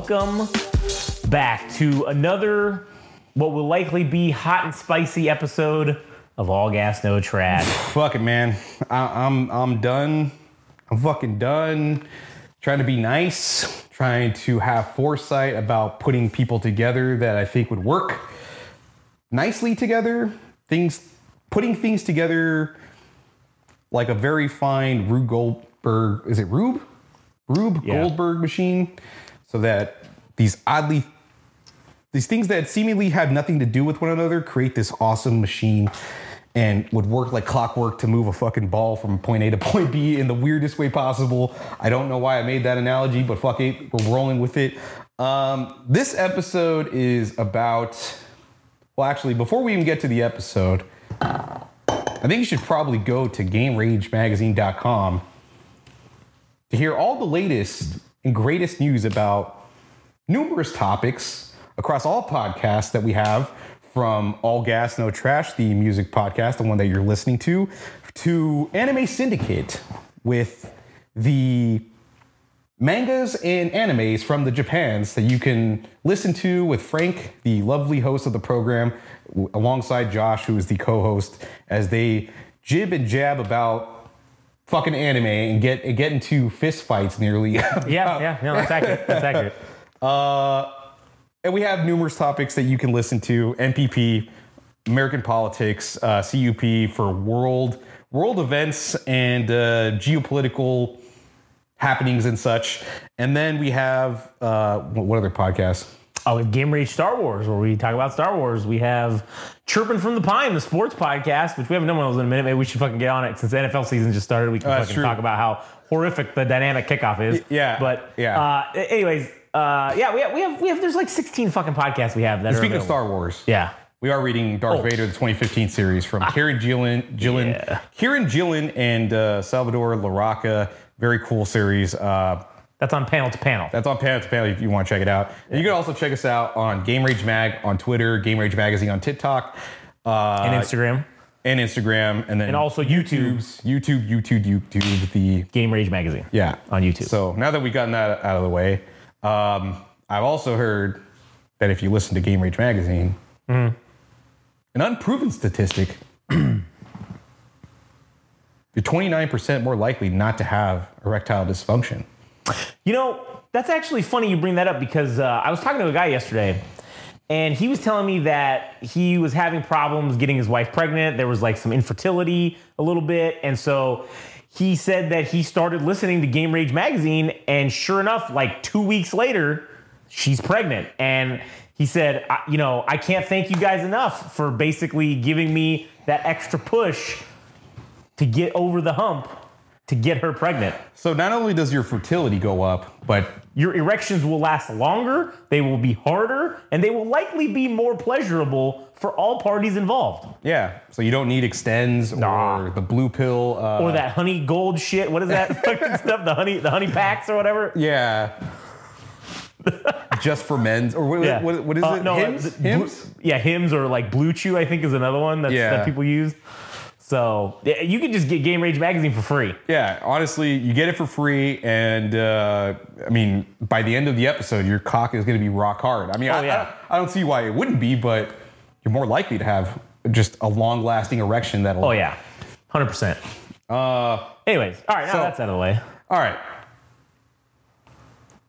welcome back to another, what will likely be hot and spicy episode of All Gas No Trash. Fuck it, man. I'm done. I'm fucking done trying to be nice, trying to have foresight about putting people together that I think would work nicely together. Putting things together like a very fine Rube Goldberg. Is it Rube? Yeah. Goldberg machine, so that these things that seemingly have nothing to do with one another create this awesome machine and would work like clockwork to move a fucking ball from point A to point B in the weirdest way possible. I don't know why I made that analogy, but fuck it, we're rolling with it. This episode is about, well, actually, before we even get to the episode, I think you should probably go to GameRageMagazine.com to hear all the latest and greatest news about numerous topics across all podcasts that we have, from All Gas No Trash, the music podcast, the one that you're listening to Anime Syndicate, with the mangas and animes from the Japans that you can listen to with Frank, the lovely host of the program, alongside Josh, who is the co-host, as they jib and jab about fucking anime and get into fist fights nearly. Yeah, no, that's accurate. That's accurate. And we have numerous topics that you can listen to: NPP, American politics, CUP for world events and geopolitical happenings and such. And then we have what other podcasts? Oh, we have Game Rage Star Wars, where we talk about Star Wars. We have Chirping from the Pine, the sports podcast, which we haven't done one of those in a minute. Maybe we should fucking get on it since the NFL season just started. We can fucking talk about how horrific the dynamic kickoff is. Yeah. But anyways, we have there's like 16 fucking podcasts we have that are Speaking available. of Star Wars, yeah, we are reading Darth Vader, the 2015 series from Kieran Gillen and Salvador Larroca. Very cool series. That's on Panel to Panel. That's on Panel to Panel if you want to check it out. And you can also check us out on Game Rage Mag on Twitter, Game Rage Magazine on TikTok, and Instagram. And then also YouTube, the Game Rage Magazine. Yeah, on YouTube. So now that we've gotten that out of the way, I've also heard that if you listen to Game Rage Magazine, an unproven statistic, you're 29% more likely not to have erectile dysfunction. You know, that's actually funny you bring that up, because I was talking to a guy yesterday, and he was telling me that he was having problems getting his wife pregnant. There was like some infertility a little bit. And so he said that he started listening to Game Rage Magazine, and sure enough, like 2 weeks later, she's pregnant. And he said, I can't thank you guys enough for basically giving me that extra push to get over the hump to get her pregnant. So not only does your fertility go up, but your erections will last longer, they will be harder, and they will likely be more pleasurable for all parties involved. Yeah, so you don't need Extends or the blue pill. Or that honey gold shit. What is that fucking stuff? The honey packs or whatever? Yeah. Just for men's, or what is it? No, Hims? Hims, or like Blue Chew, I think, is another one that people use. So you can just get Game Rage Magazine for free. Yeah, honestly, you get it for free, and by the end of the episode, your cock is going to be rock hard. I mean, I don't see why it wouldn't be, but you're more likely to have just a long-lasting erection that'll. Oh yeah, 100%. Anyways, all right, now that's out of the way. All right,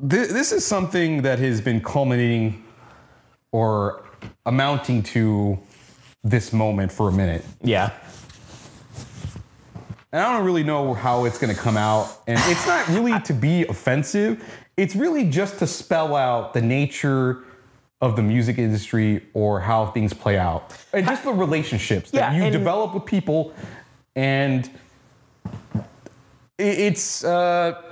this is something that has been culminating or amounting to this moment for a minute. Yeah. And I don't really know how it's going to come out. And it's not really to be offensive. It's really just to spell out the nature of the music industry or how things play out. And just the relationships that you develop with people. And it's not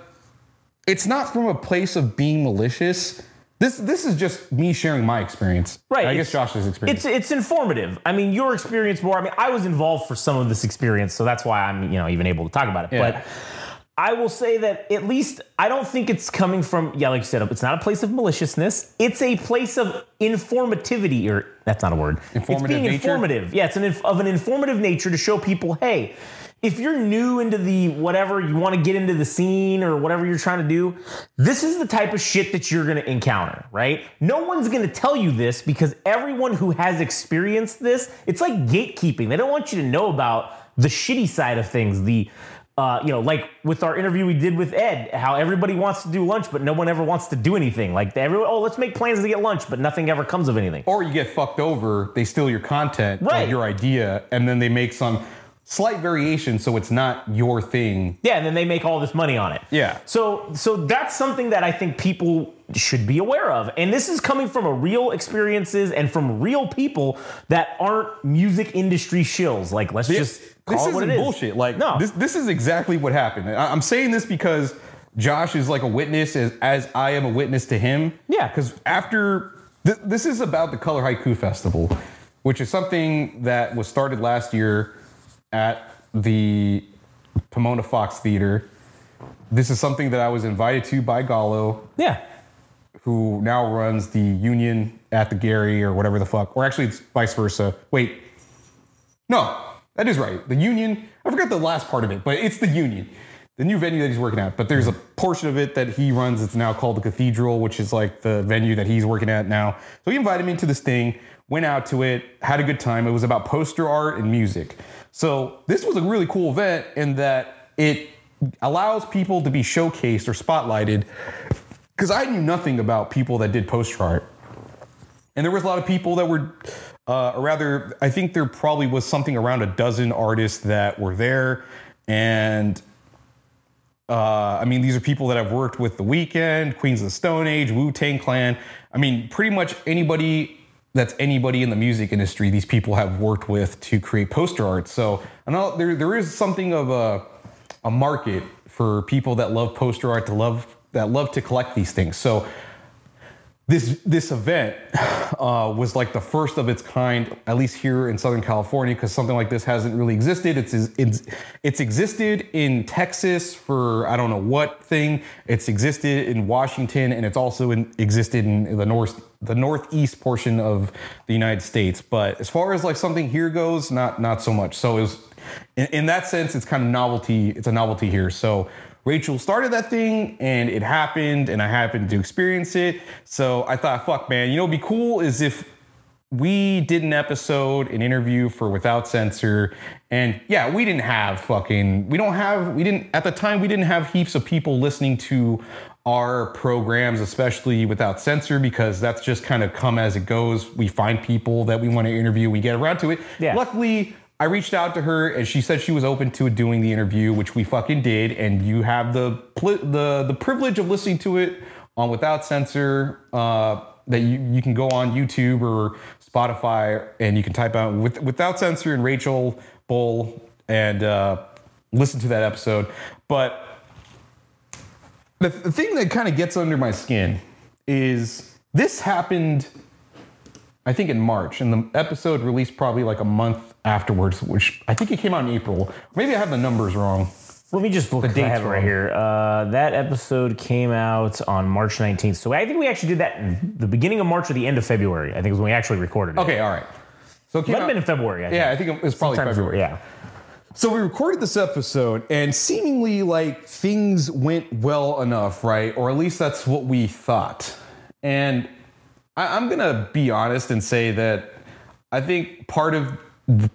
from a place of being malicious. This is just me sharing my experience. Right. I guess Josh's experience. It's informative. I mean, your experience more. I mean, I was involved for some of this experience, so that's why I'm, even able to talk about it. Yeah. But I will say that at least I don't think it's coming from, like you said, it's not a place of maliciousness. It's a place of informativity, or that's not a word. Informative it's being nature? informative. Yeah, it's of an informative nature to show people, hey, if you're new into the whatever, you want to get into the scene or whatever you're trying to do, this is the type of shit that you're going to encounter, right? No one's going to tell you this because everyone who has experienced this, it's like gatekeeping. They don't want you to know about the shitty side of things, like with our interview we did with Ed, how everybody wants to do lunch, but no one ever wants to do anything. Like everyone, let's make plans to get lunch, but nothing ever comes of anything. Or you get fucked over, they steal your content, right, your idea, and then they make some slight variation so it's not your thing. Yeah, and then they make all this money on it. Yeah. So that's something that I think people should be aware of. And this is coming from a real experiences and from real people that aren't music industry shills. Like, let's just call it what it is. Bullshit. Like, no. This is exactly what happened. I'm saying this because Josh is like a witness as I am a witness to him. Yeah. Because after, this is about the Color Haiku Festival, which is something that was started last year at the Pomona Fox Theater. This is something that I was invited to by Gallo. Yeah. Who now runs the Union at the Gary or whatever the fuck. Or actually, it's vice versa. Wait. No, that is right. The Union. I forgot the last part of it, but it's the Union. The new venue that he's working at. But there's a portion of it that he runs. It's now called the Cathedral, which is like the venue that he's working at now. So he invited me to this thing, went out to it, had a good time. It was about poster art and music. So this was a really cool event in that it allows people to be showcased or spotlighted, because I knew nothing about people that did poster art. And there was a lot of people that were, I think there probably was something around a dozen artists that were there. And these are people that I've worked with The Weeknd, Queens of the Stone Age, Wu-Tang Clan. I mean, pretty much anybody that's anybody in the music industry, these people have worked with to create poster art. So I know there is something of a market for people that love poster art, that love to collect these things. So this event was like the first of its kind, at least here in Southern California, because something like this hasn't really existed. It's existed in Texas for I don't know what thing. It's existed in Washington, and it's also existed in the northeast portion of the United States. But as far as like something here goes, not so much. So it was in that sense, it's kind of novelty. It's a novelty here. So Rachel started that thing and it happened and I happened to experience it. So I thought, fuck, man, you know, what'd be cool is if we did an interview for Without Censor. And yeah, at the time, we didn't have heaps of people listening to our programs, especially Without Censor, because that's just kind of come as it goes. We find people that we want to interview, we get around to it. Yeah. Luckily, I reached out to her and she said she was open to doing the interview, which we fucking did. And you have the privilege of listening to it on Without Censor, that you can go on YouTube or Spotify and you can type out Without Censor and Rachel Bull and listen to that episode. But the thing that kind of gets under my skin is this happened, I think, in March, and the episode released probably like a month afterwards, which I think it came out in April. Maybe I have the numbers wrong. Let me just look. The dates I have it right here. That episode came out on March 19th. So I think we actually did that in the beginning of March or the end of February. I think it was when we actually recorded it. Okay, all right. So it might have been in February. I think it was probably February. Yeah. So we recorded this episode and seemingly like things went well enough, right? Or at least that's what we thought. And I'm going to be honest and say that I think part of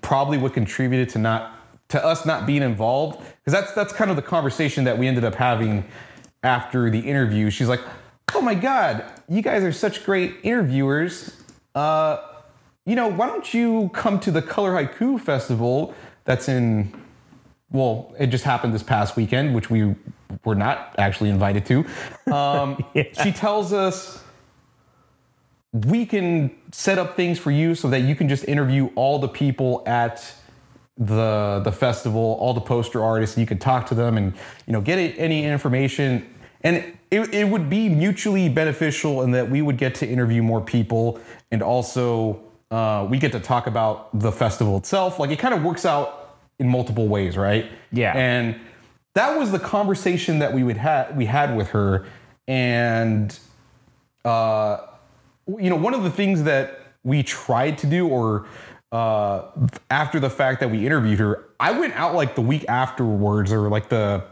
probably what contributed to us not being involved, because that's kind of the conversation that we ended up having after the interview. She's like, oh my God, you guys are such great interviewers. Why don't you come to the Color Haiku Festival that's it just happened this past weekend, which we were not actually invited to. Yeah. She tells us, we can set up things for you so that you can just interview all the people at the festival, all the poster artists, and you can talk to them and, get any information. And it would be mutually beneficial in that we would get to interview more people. And also we get to talk about the festival itself. Like it kind of works out in multiple ways, right? Yeah. And that was the conversation that we had with her. And, one of the things that we tried to do, or after the fact that we interviewed her, I went out like the week afterwards, or like the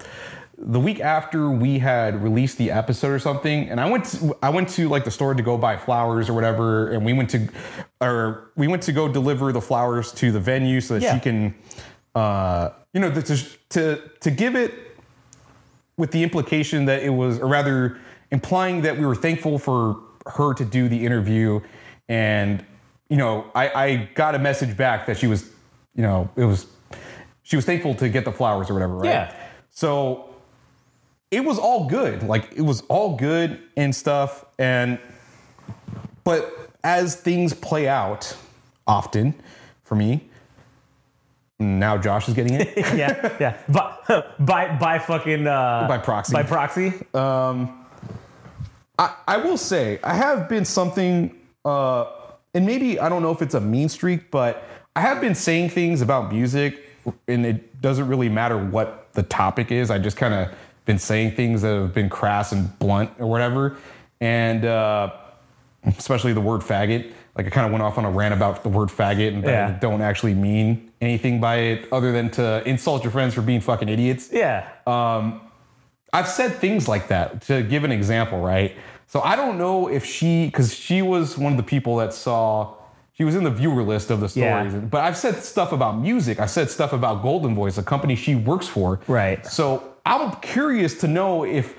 week after we had released the episode or something, and I went to like the store to go buy flowers or whatever, and we went to go deliver the flowers to the venue so that she can, to give it with the implication that it was, or rather implying that we were thankful for her to do the interview. And, I got a message back that she was, she was thankful to get the flowers or whatever, right? Yeah. So it was all good. Like, it was all good and stuff. But as things play out often for me, now Josh is getting it. yeah. By fucking by proxy. By proxy. I will say I have been something, and maybe I don't know if it's a mean streak, but I have been saying things about music, and it doesn't really matter what the topic is. I just kind of been saying things that have been crass and blunt or whatever, and especially the word faggot. Like, I kind of went off on a rant about the word faggot, and I don't actually mean anything by it other than to insult your friends for being fucking idiots. Yeah. I've said things like that, to give an example, right? So I don't know if because she was one of the people that she was in the viewer list of the stories. Yeah. But I've said stuff about music. I've said stuff about Golden Voice, a company she works for. Right. So I'm curious to know if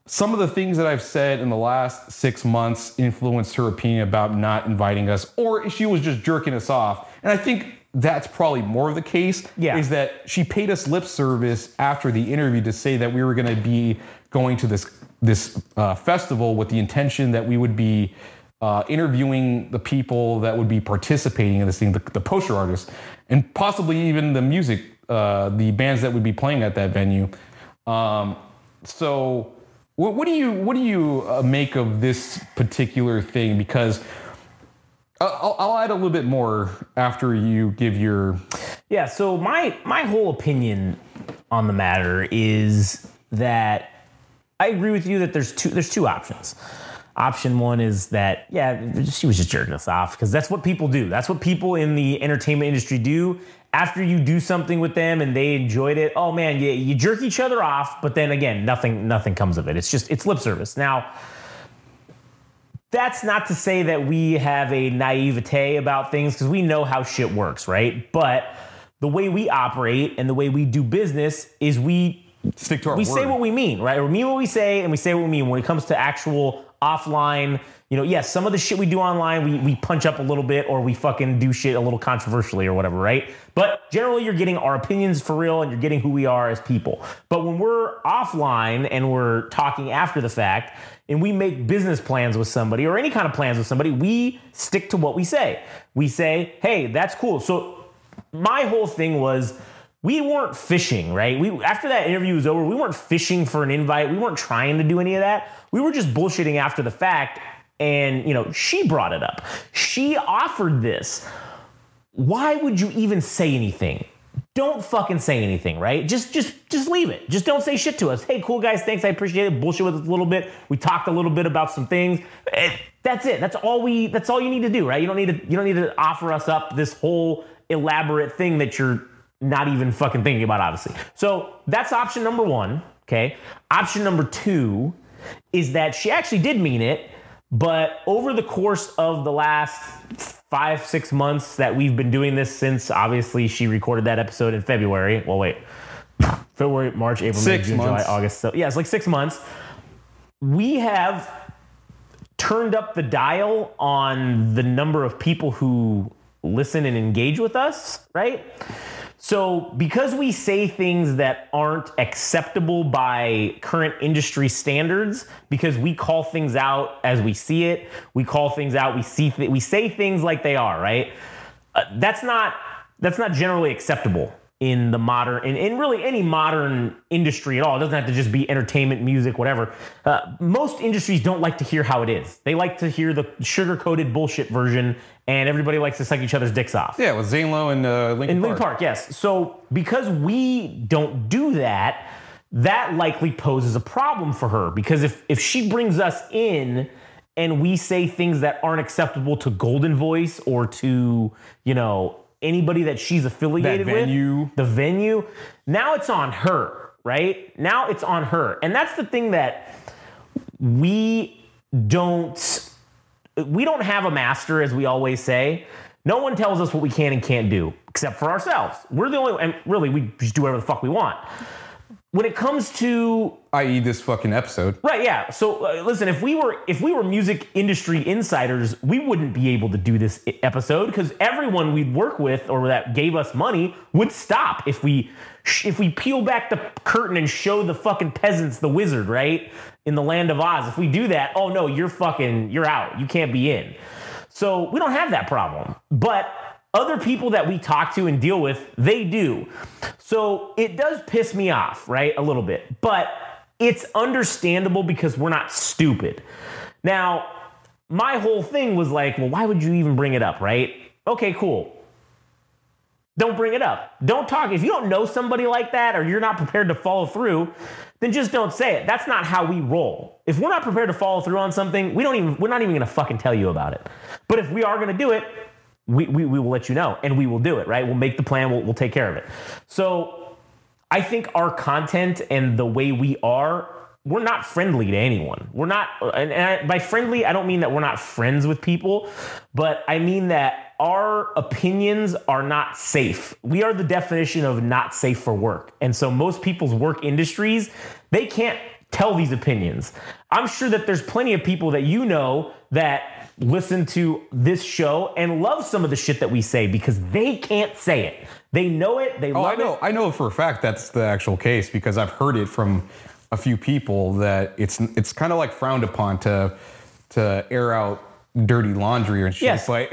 some of the things that I've said in the last 6 months influenced her opinion about not inviting us, or if she was just jerking us off. And I think that's probably more of the case, is that she paid us lip service after the interview to say that we were going to be going to this festival with the intention that we would be interviewing the people that would be participating in this thing, the poster artists, and possibly even the music, the bands that would be playing at that venue. So what do you make of this particular thing? Because I'll add a little bit more after you give your... Yeah, so my whole opinion on the matter is that I agree with you that there's two options. Option one is that, she was just jerking us off, because that's what people do. That's what people in the entertainment industry do. After you do something with them and they enjoyed it, oh man, you jerk each other off, but then again, nothing comes of it. It's lip service. Now, that's not to say that we have a naivete about things, because we know how shit works, right? But the way we operate and the way we do business is we stick to our word. We say what we mean, right? We mean what we say, and we say what we mean. When it comes to actual offline, yes, some of the shit we do online, we punch up a little bit, or we fucking do shit a little controversially or whatever, right? But generally, you're getting our opinions for real, and you're getting who we are as people. But when we're offline and we're talking after the fact, and we make business plans with somebody, or any kind of plans with somebody, we stick to what we say. We say, hey, that's cool. So my whole thing was, we weren't fishing, right? After that interview was over, we weren't fishing for an invite. We weren't trying to do any of that. We were just bullshitting after the fact. And, she brought it up. She offered this. Why would you even say anything? Don't fucking say anything, right? Just leave it. Just don't say shit to us. Hey, cool guys, thanks, I appreciate it. Bullshit with us a little bit. We talked a little bit about some things. That's it. That's all you need to do, right? You don't need to offer us up this whole elaborate thing that you're not even fucking thinking about, obviously. So that's option number one, okay? Option number two is that she actually did mean it, but over the course of the last 5-6 months that we've been doing this, since obviously she recorded that episode in February. Well, wait. February, March, April, May, June, July, August. So, it's like 6 months. We have turned up the dial on the number of people who listen and engage with us, right? So because we say things that aren't acceptable by current industry standards, because we call things out as we see it, we call things out, we say things like they are, right? That's not generally acceptable in the modern, in really any modern industry at all. It doesn't have to just be entertainment, music, whatever. Most industries don't like to hear how it is. They like to hear the sugar-coated bullshit version, and everybody likes to suck each other's dicks off. Yeah, with Zane Lowe and Linkin Park. Yes. So because we don't do that, that likely poses a problem for her. Because if she brings us in and we say things that aren't acceptable to Golden Voice or to, anybody that she's affiliated with, the venue. Now it's on her, right? Now it's on her. And that's the thing that we don't have a master, as we always say. No one tells us what we can and can't do, except for ourselves. We're the only, and really, we just do whatever the fuck we want. When it comes to, i.e. this fucking episode. Right, yeah. So listen, if we were music industry insiders, we wouldn't be able to do this episode because everyone we'd work with or that gave us money would stop if we peel back the curtain and show the fucking peasants the wizard, right? In the land of Oz. If we do that, oh no, you're out. You can't be in. So we don't have that problem. But other people that we talk to and deal with, they do. So it does piss me off, right? A little bit. But it's understandable because we're not stupid. Now, my whole thing was like, well, why would you even bring it up, right? Okay, cool. Don't bring it up. Don't talk. If you don't know somebody like that or you're not prepared to follow through, then just don't say it. That's not how we roll. If we're not prepared to follow through on something, we're not even going to fucking tell you about it. But if we are going to do it, we will let you know, and we will do it, right? We'll make the plan. We'll take care of it. So I think our content and the way we are, we're not friendly to anyone. We're not, by friendly, I don't mean that we're not friends with people, but I mean that our opinions are not safe. We are the definition of not safe for work. And so most people's work industries, they can't tell these opinions. I'm sure that there's plenty of people that you know that listen to this show and love some of the shit that we say because they can't say it. They know it. They love it. I know for a fact that's the actual case because I've heard it from a few people that it's kind of like frowned upon to air out dirty laundry and shit. Yes. It's like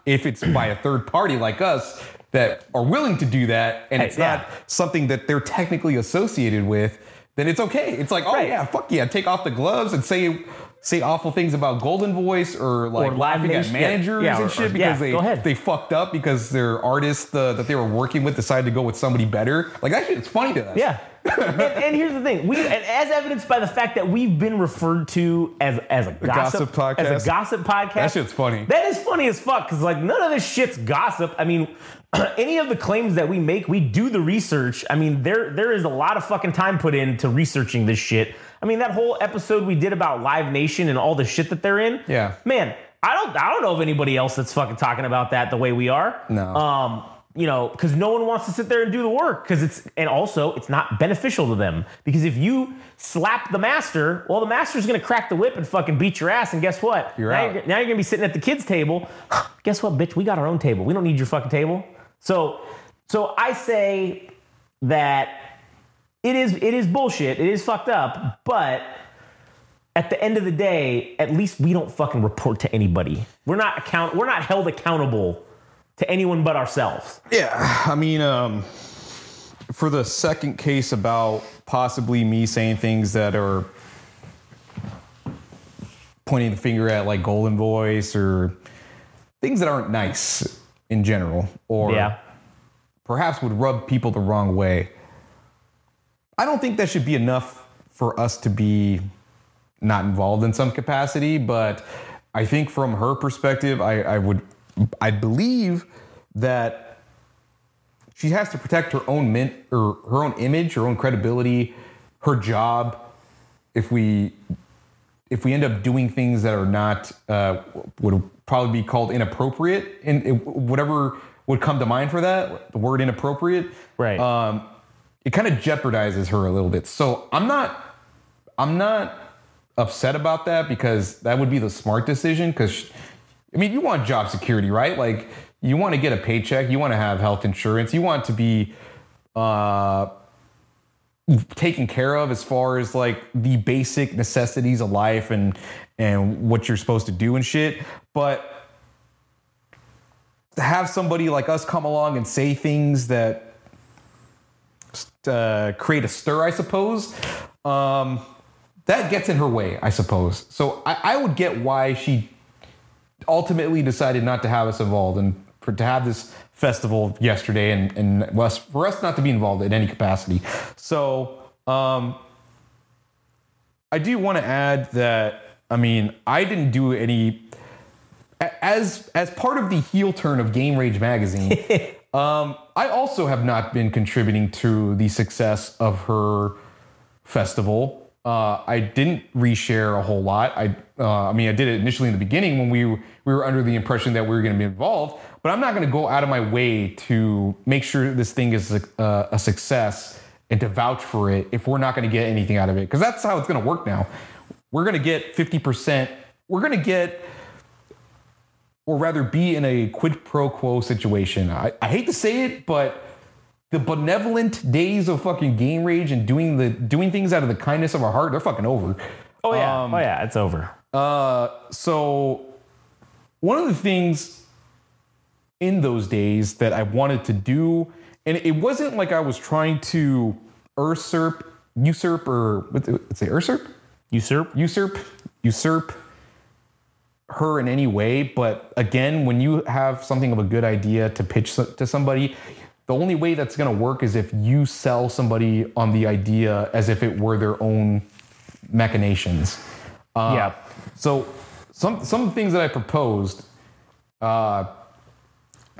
if it's by a third party like us that are willing to do that and it's not something that they're technically associated with, then it's okay. It's like, oh yeah, fuck yeah, take off the gloves and say awful things about Golden Voice or laughing at managers and shit because they fucked up because their artist that they were working with decided to go with somebody better. Like that shit is funny to us. Yeah. and here's the thing, and as evidenced by the fact that we've been referred to as a gossip podcast. As a gossip podcast. That shit's funny. That is funny as fuck because like none of this shit's gossip. I mean, any of the claims that we make, we do the research. I mean, there is a lot of fucking time put into researching this shit. I mean, that whole episode we did about Live Nation and all the shit that they're in. Yeah. Man, I don't know of anybody else that's fucking talking about that the way we are. No. You know, because no one wants to sit there and do the work because it's not beneficial to them. Because if you slap the master, well, the master's going to crack the whip and fucking beat your ass. And guess what? You're now out. Now you're going to be sitting at the kids' table. Guess what, bitch? We got our own table. We don't need your fucking table. So I say that it is bullshit. It is fucked up. But at the end of the day, at least we don't fucking report to anybody. We're not held accountable to anyone but ourselves. Yeah, I mean, for the second case about possibly me saying things that are pointing the finger at like Golden Voice or things that aren't nice in general, or perhaps would rub people the wrong way. I don't think that should be enough for us to be not involved in some capacity, but I think from her perspective, I believe that she has to protect her own her own image, her own credibility, her job. If we end up doing things that are not would probably be called inappropriate, and whatever would come to mind for that, the word inappropriate, right? It kind of jeopardizes her a little bit. So I'm not upset about that because that would be the smart decision. Because I mean, you want job security, right? Like, you want to get a paycheck. You want to have health insurance. You want to be taken care of as far as like the basic necessities of life and what you're supposed to do and shit. But to have somebody like us come along and say things that create a stir, I suppose, that gets in her way, I suppose. So I would get why she ultimately decided not to have us involved and to have this festival yesterday and for us not to be involved in any capacity. So I do want to add that, I mean, I didn't do any as part of the heel turn of Game Rage magazine, I also have not been contributing to the success of her festival. I didn't reshare a whole lot. I did it initially in the beginning when we were under the impression that we were going to be involved, but I'm not going to go out of my way to make sure this thing is a success and to vouch for it if we're not going to get anything out of it. Because that's how it's going to work now. We're going to get 50%. We're going to get, or rather be in a quid pro quo situation. I hate to say it, but the benevolent days of fucking Game Rage and doing things out of the kindness of our heart, they're fucking over. Oh yeah, it's over. So one of the things in those days that I wanted to do, and it wasn't like I was trying to usurp her in any way. But again, when you have something of a good idea to pitch to somebody, the only way that's going to work is if you sell somebody on the idea as if it were their own machinations. So some things that I proposed.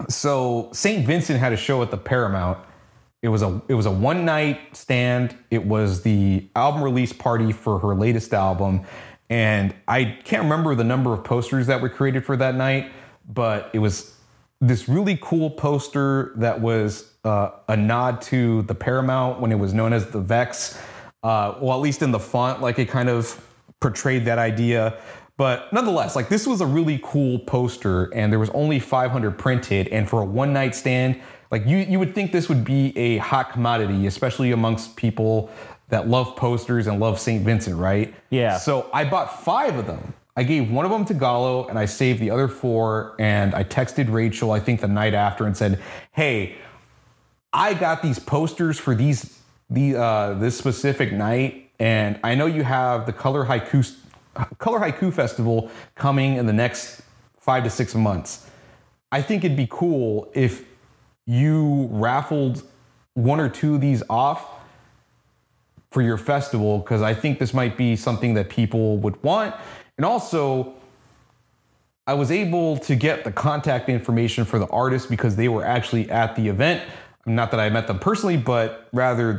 So St. Vincent had a show at the Paramount. It was a one night stand. It was the album release party for her latest album. And I can't remember the number of posters that were created for that night, but it was this really cool poster that was a nod to the Paramount when it was known as the Vex. Well, at least in the font, like it kind of portrayed that idea. But nonetheless, like this was a really cool poster, and there was only 500 printed. And for a one night stand, like you would think this would be a hot commodity, especially amongst people that love posters and love St. Vincent, right? Yeah. So I bought 5 of them. I gave one of them to Gallo, and I saved the other 4. And I texted Rachel, I think the night after, and said, "Hey, I got these posters for this specific night, and I know you have the Color Haiku Festival coming in the next 5 to 6 months. I think it'd be cool if you raffled 1 or 2 of these off for your festival, because I think this might be something that people would want. And also, I was able to get the contact information for the artists because they were actually at the event. Not that I met them personally, but rather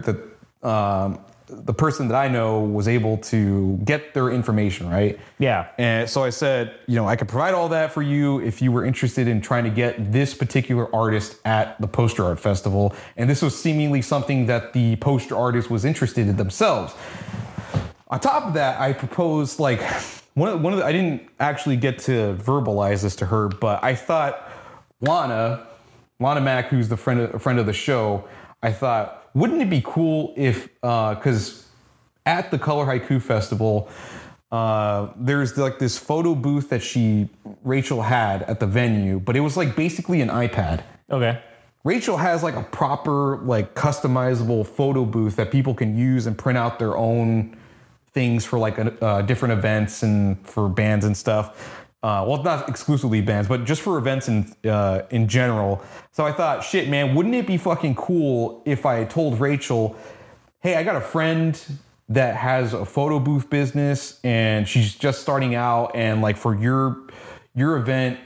the person that I know was able to get their information, right? Yeah. And so I said, I could provide all that for you if you were interested in trying to get this particular artist at the Poster Art Festival. And this was seemingly something that the poster artist was interested in themselves. On top of that, I proposed I didn't actually get to verbalize this to her, but I thought Lana Mack, who's a friend of the show, I thought, wouldn't it be cool if, because at the Color Haiku Festival, there's like this photo booth that Rachel had at the venue, but it was like basically an iPad. Okay. Rachel has like a proper like customizable photo booth that people can use and print out their own things for like different events and for bands and stuff. Well, not exclusively bands, but just for events in general. So I thought, shit, man, wouldn't it be fucking cool if I told Rachel, hey, I got a friend that has a photo booth business and she's just starting out, and like for your event,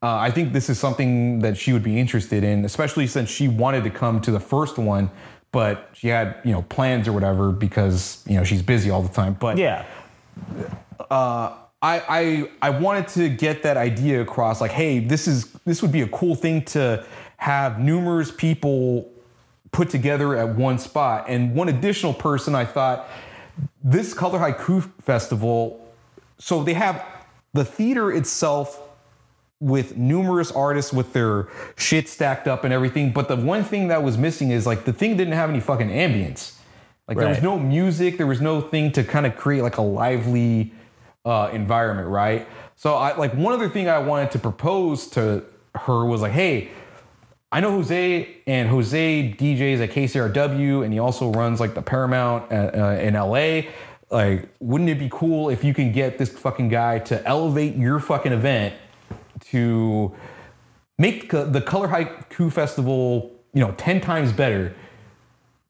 I think this is something that she would be interested in, especially since she wanted to come to the first one, but she had, plans or whatever because, she's busy all the time. But yeah. I wanted to get that idea across, like, hey, this would be a cool thing to have numerous people put together at one spot. And one additional person, I thought, this Color Haiku Festival, so they have the theater itself with numerous artists with their shit stacked up and everything. But the one thing that was missing is like the thing didn't have any fucking ambience. Like there was no music, there was no thing to kind of create like a lively environment, right? So one other thing I wanted to propose to her was like, hey, I know Jose, and Jose DJs at KCRW, and he also runs like the Paramount in LA. Like, wouldn't it be cool if you can get this fucking guy to elevate your fucking event to make the Color Haiku Festival, 10 times better?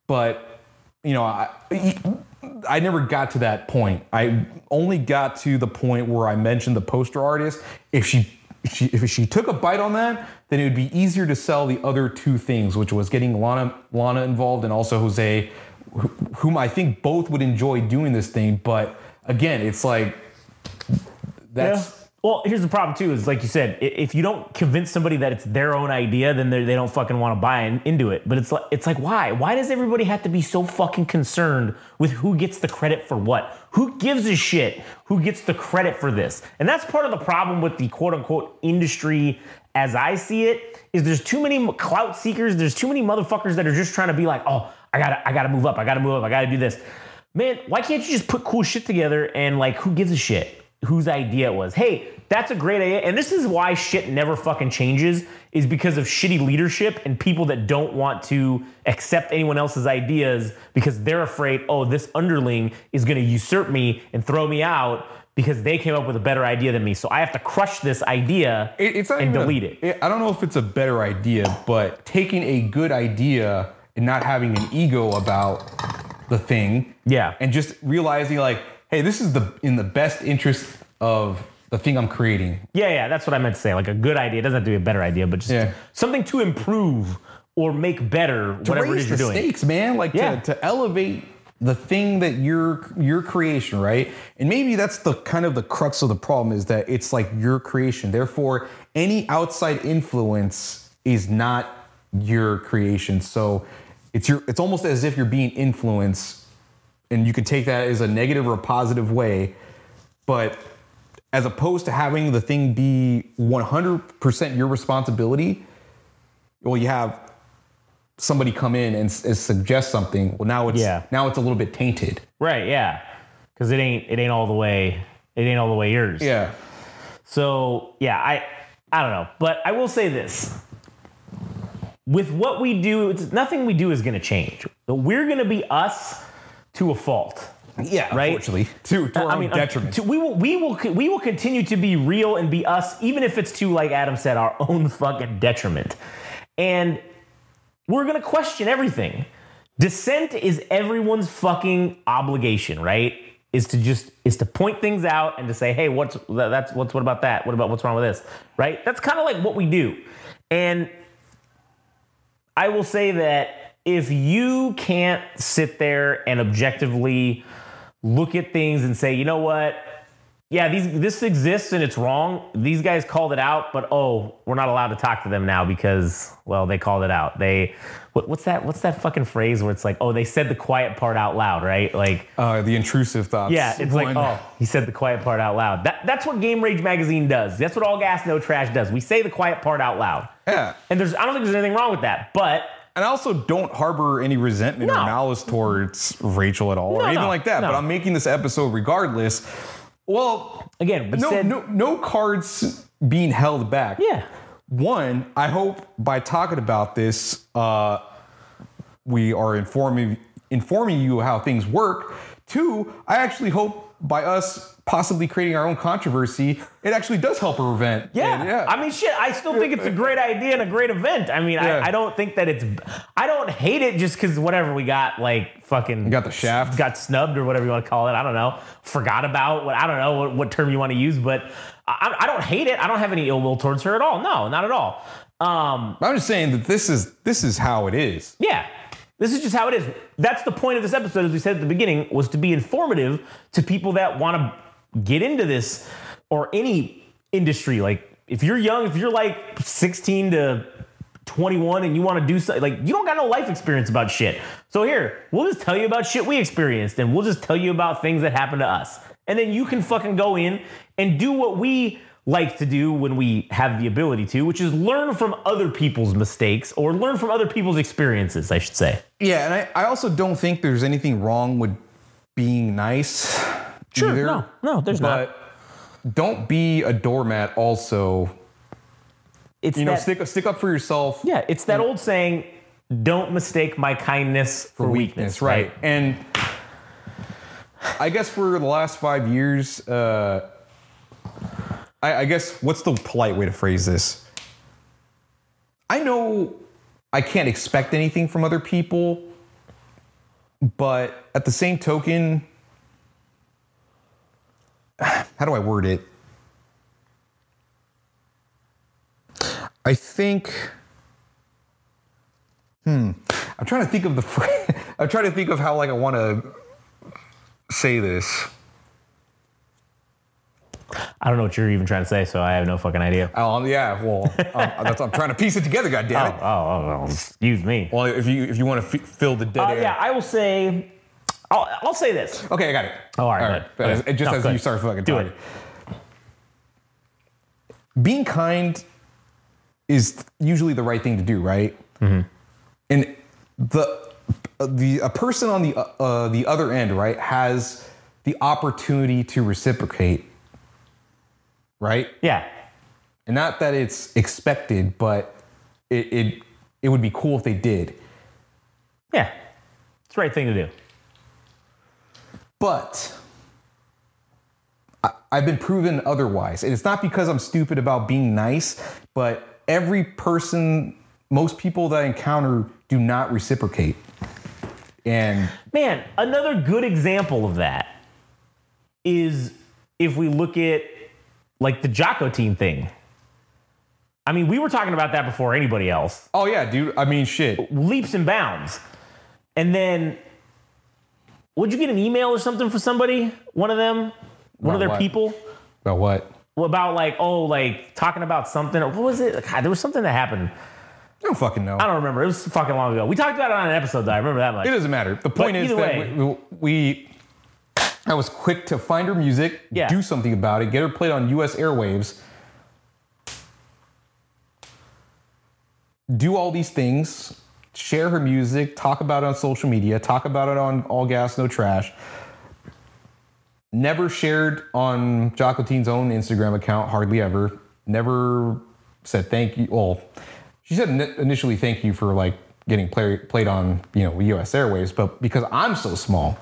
But, I never got to that point. I only got to the point where I mentioned the poster artist if she if she took a bite on that, then it would be easier to sell the other two things, which was getting Lana involved and also Jose, whom I think both would enjoy doing this thing. But again, it's like that's. Yeah. Well, here's the problem too: is like you said, if you don't convince somebody that it's their own idea, then they don't fucking want to buy into it. But it's like why? Why does everybody have to be so fucking concerned with who gets the credit for what? Who gives a shit who gets the credit for this? And that's part of the problem with the quote unquote industry, as I see it, is there's too many clout seekers. There's too many motherfuckers that are just trying to be like, oh, I gotta move up. I gotta do this. Man, why can't you just put cool shit together and like, who gives a shit whose idea it was? Hey, that's a great idea. And this is why shit never fucking changes, is because of shitty leadership and people that don't want to accept anyone else's ideas because they're afraid, oh, this underling is going to usurp me and throw me out because they came up with a better idea than me. So I have to crush this idea and delete it. I don't know if it's a better idea, but taking a good idea and not having an ego about the thing. Yeah. And just realizing like, hey, this is in the best interest of the thing I'm creating. Yeah, that's what I meant to say. Like a good idea. It doesn't have to be a better idea, but just something to improve or make better whatever it is you're doing. To raise the stakes, man. Like to elevate the thing that your creation, right? And maybe that's the kind of the crux of the problem, is that it's like your creation. Therefore, any outside influence is not your creation. So it's almost as if you're being influenced, and you could take that as a negative or a positive way, but as opposed to having the thing be 100% your responsibility, well, you have somebody come in and suggest something. Well, now it's a little bit tainted. Right, yeah. Because it ain't all the way yours. Yeah. So yeah, I don't know. But I will say this. With what we do, nothing we do is gonna change. We're gonna be us to a fault. Yeah, right. Unfortunately, to our own detriment. We will continue to be real and be us, even if it's to, like Adam said, our own fucking detriment. And we're gonna question everything. Dissent is everyone's fucking obligation, right? Is to point things out and to say, hey, what about that? What's wrong with this? Right? That's kind of like what we do. And I will say that if you can't sit there and objectively look at things and say, you know what? Yeah, this exists and it's wrong. These guys called it out, but we're not allowed to talk to them now because, well, they called it out. What's that fucking phrase where it's like, they said the quiet part out loud, right? Like the intrusive thoughts. Yeah, it's like, he said the quiet part out loud. That's what Game Rage Magazine does. That's what All Gas No Trash does. We say the quiet part out loud. Yeah. And I don't think there's anything wrong with that, but. And I also don't harbor any resentment or malice towards Rachel at all or anything like that. But I'm making this episode regardless. Well, again, no cards being held back. Yeah. One, I hope by talking about this, we are informing you how things work. Two, I actually hope by us possibly creating our own controversy, it actually does help a event. Yeah. I mean, shit, I still think it's a great idea and a great event. I mean, I don't think that I don't hate it just because whatever we got, like fucking. You got the shaft. Got snubbed or whatever you want to call it. I don't know. Forgot about I don't know what term you want to use, but I don't hate it. I don't have any ill will towards her at all. No, not at all. I'm just saying that this is how it is. Yeah. This is just how it is. That's the point of this episode, as we said at the beginning, was to be informative to people that want to get into this or any industry. Like, if you're young, if you're like 16 to 21 and you want to do something, like, you don't got no life experience about shit. So here, we'll just tell you about shit we experienced, and we'll just tell you about things that happened to us. And then you can fucking go in and do what we like to do when we have the ability to, which is learn from other people's mistakes or learn from other people's experiences, I should say. Yeah, and I also don't think there's anything wrong with being nice. Sure, either, no, there's not. But don't be a doormat also. It's stick up for yourself. Yeah, it's that old saying, don't mistake my kindness for weakness. Right. And I guess for the last 5 years, I guess, what's the polite way to phrase this? I know I can't expect anything from other people, but at the same token, how do I word it? I think. I'm trying to think of the. I'm trying to think of how like I want to say this. I don't know what you're even trying to say, so I have no fucking idea. Oh yeah, well, I'm trying to piece it together. Goddammit. Oh, excuse me. Well, if you want to fill the dead air. Yeah, I will say. I'll say this. Okay, I got it. Oh, all right. Just as you start fucking talking. Being kind is usually the right thing to do, right? Mm-hmm. And a person on the other end, right, has the opportunity to reciprocate, right? Yeah. And not that it's expected, but it would be cool if they did. Yeah. It's the right thing to do. But I've been proven otherwise. And it's not because I'm stupid about being nice, but most people that I encounter do not reciprocate. And man, another good example of that is if we look at like the Jocko team thing. I mean, we were talking about that before anybody else. Oh yeah, dude. I mean, shit. Leaps and bounds. And then would you get an email or something from somebody? One of them? One of their people? About what? Well, about talking about something. What was it? God, there was something that happened. I don't fucking know. I don't remember. It was fucking long ago. We talked about it on an episode, though. I remember that much. It doesn't matter. The point is that I was quick to find her music, do something about it, get her played on U.S. airwaves, do all these things, share her music, talk about it on social media, talk about it on All Gas, No Trash. Never shared on Jocko Teen's own Instagram account, hardly ever. Never said thank you. Well, she said initially thank you for like getting played on, U.S. airwaves, but because I'm so small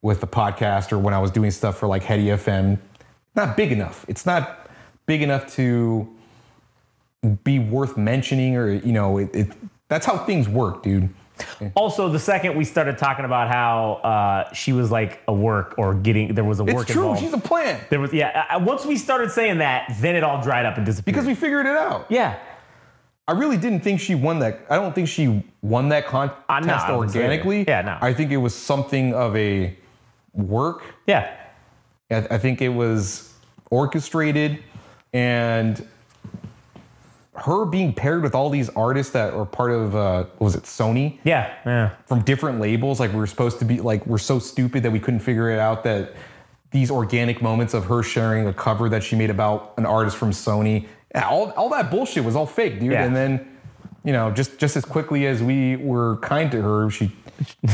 with the podcast or when I was doing stuff for like Heady FM, not big enough. It's not big enough to be worth mentioning or, that's how things work, dude. Also, the second we started talking about how she was like a work or there was a work involved. It's true. She's a plant. There was, once we started saying that, then it all dried up and disappeared. Because we figured it out. Yeah. I really didn't think she won that. I don't think she won that contest organically. Yeah, no. I think it was something of a work. Yeah. I think it was orchestrated, and her being paired with all these artists that are part of, was it Sony? Yeah. From different labels. Like we're supposed to be, like we're so stupid that we couldn't figure it out that these organic moments of her sharing a cover that she made about an artist from Sony, all that bullshit was all fake, dude. Yeah. And then, just as quickly as we were kind to her, she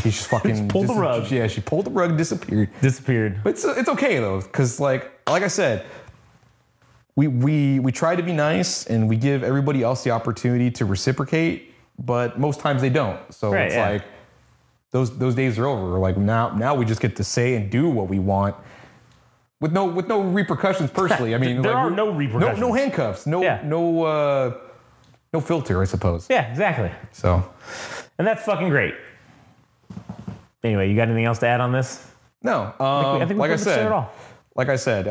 just fucking pulled the rug. Yeah, she pulled the rug and disappeared. But it's okay though, because like I said, we try to be nice and we give everybody else the opportunity to reciprocate, but most times they don't. So like those days are over. Like now we just get to say and do what we want with no repercussions personally. I mean, there are no repercussions. No handcuffs. No filter, I suppose. Yeah, exactly. So, and that's fucking great. Anyway, you got anything else to add on this? No. I think like I said,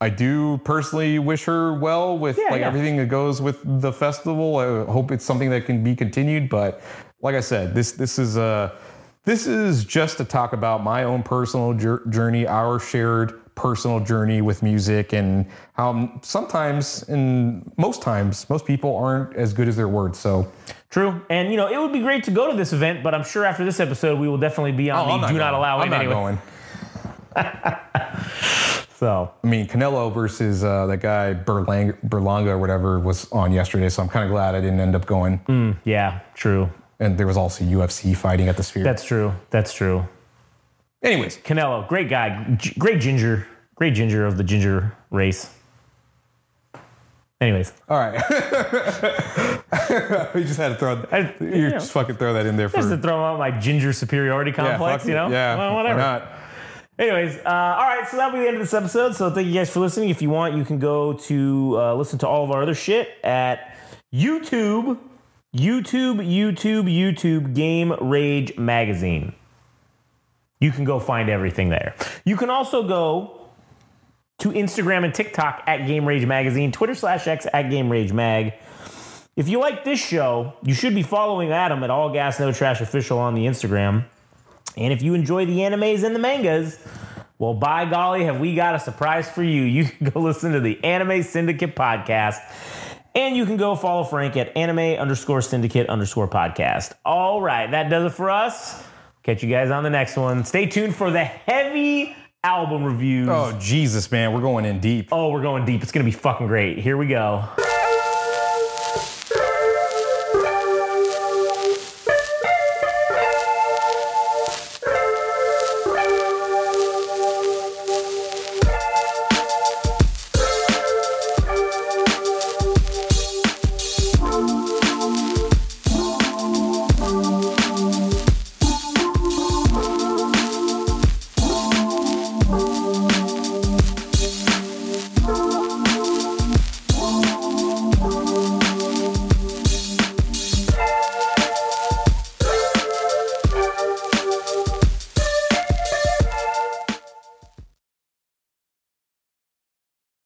I do personally wish her well with everything that goes with the festival. I hope it's something that can be continued. But like I said, this is just to talk about my own personal journey, our shared personal journey with music, and how sometimes and most times most people aren't as good as their words. So true. And it would be great to go to this event, but I'm sure after this episode we will definitely be on the do not allow in anyway. I'm not going. So, I mean, Canelo versus that guy Berlanga or whatever was on yesterday, so I'm kind of glad I didn't end up going. Yeah, true. And there was also UFC fighting at the Sphere. That's true. Anyways, Canelo, great guy, great ginger of the ginger race. Anyways, all right. We just had to throw. Just fucking throw that in there just to throw out my ginger superiority complex. Yeah, well, whatever. Why not? Anyways, all right, so that'll be the end of this episode. So thank you guys for listening. If you want, you can go to listen to all of our other shit at YouTube, Game Rage Magazine. You can go find everything there. You can also go to Instagram and TikTok at Game Rage Magazine, Twitter/X at Game Rage Mag. If you like this show, you should be following Adam at All Gas No Trash Official on the Instagram. And if you enjoy the animes and the mangas, well, by golly, have we got a surprise for you. You can go listen to the Anime Syndicate podcast. And you can go follow Frank at anime_syndicate_podcast. All right, that does it for us. Catch you guys on the next one. Stay tuned for the heavy album reviews. Oh, Jesus, man. We're going in deep. Oh, we're going deep. It's going to be fucking great. Here we go.